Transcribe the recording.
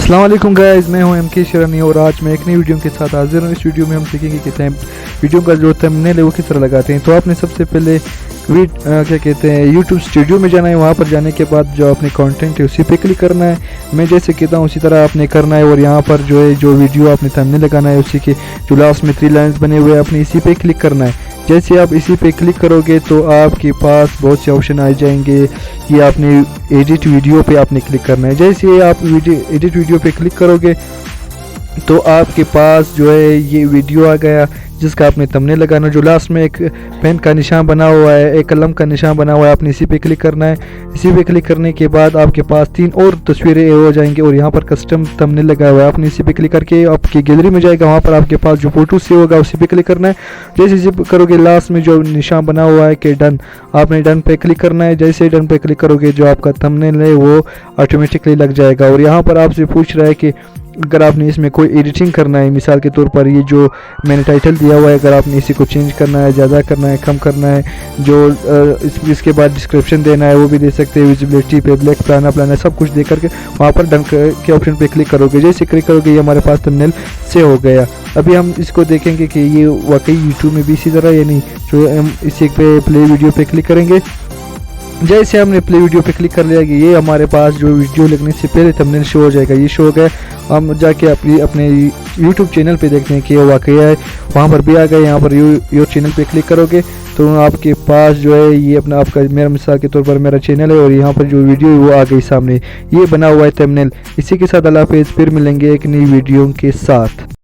अस्सलाम वालेकुम गाइस, मैं हूं एमके शरानी और आज मैं एक नई वीडियो के साथ हाजिर हूं। इस वीडियो में हम सीखेंगे कि वीडियो का जो थंबनेल है वो किस तरह लगाते हैं। तो आपने सबसे पहले क्या कहते हैं यूट्यूब स्टूडियो में जाना है। वहां पर जाने के बाद जो अपनी कंटेंट है उसी पे क्लिक करना है। मैं जैसे कहता हूं उसी तरह आपने करना है और यहाँ पर जो है जो वीडियो आपने थंबनेल लगाना है उसी के जो लास्ट में 3 लाइन्स बने हुए हैं अपने इसी पे क्लिक करना है। जैसे आप इसी पे क्लिक करोगे तो आपके पास बहुत से ऑप्शन आ जाएंगे। ये आपने एडिट वीडियो पे आपने क्लिक करना है। जैसे आप एडिट वीडियो पे क्लिक करोगे तो आपके पास जो है ये वीडियो आ गया जिसका आपने थंबनेल लगाना। जो लास्ट में एक पेन का निशान बना हुआ है, एक कलम का निशान बना हुआ है, आपने इसी पे क्लिक करना है। इसी पे क्लिक करने के बाद आपके पास 3 और तस्वीरें हो जाएंगी और यहाँ पर कस्टम थंबनेल लगा हुआ है। आपने इसी पे क्लिक करके आपकी गैलरी में जाएगा, वहाँ पर आपके पास जो फोटो सेव होगा उसी पे क्लिक करना है। जैसे इसी करोगे लास्ट में जो निशान बना हुआ है कि डन, आपने डन पे क्लिक करना है। जैसे डन पे क्लिक करोगे जो आपका थंबनेल है वो ऑटोमेटिकली लग जाएगा। और यहाँ पर आपसे पूछ रहा है कि अगर आपने इसमें कोई एडिटिंग करना है, मिसाल के तौर पर ये जो मैंने टाइटल दिया हुआ है, अगर आपने इसी को चेंज करना है, ज़्यादा करना है, कम करना है, जो इसके बाद डिस्क्रिप्शन देना है वो भी दे सकते हैं। विजिबिलिटी पे ब्लैक प्लाना सब कुछ दे करके वहाँ पर डन के ऑप्शन पे क्लिक करोगे। जैसे क्लिक करोगे ये हमारे पास थंबनेल से हो गया। अभी हम इसको देखेंगे कि ये वाकई यूट्यूब में भी इसी तरह या नहीं। जो हम इसी पे प्ले वीडियो पे क्लिक करेंगे। जैसे हमने प्ले वीडियो पे क्लिक कर लिया कि ये हमारे पास जो वीडियो लगने से पहले थंबनेल शो हो जाएगा। ये शो हो गया। हम जाके अपने यूट्यूब चैनल पे देखते हैं कि ये वाकई है, वहाँ पर भी आ गए। यहाँ पर योर चैनल पे क्लिक करोगे तो आपके पास जो है ये अपना आपका मेरा मिसाल के तौर पर मेरा चैनल है और यहाँ पर जो वीडियो है वो आ गई सामने। ये बना हुआ है थंबनेल। इसी के साथ अल्लाह हाफिज़, फिर मिलेंगे एक नई वीडियो के साथ।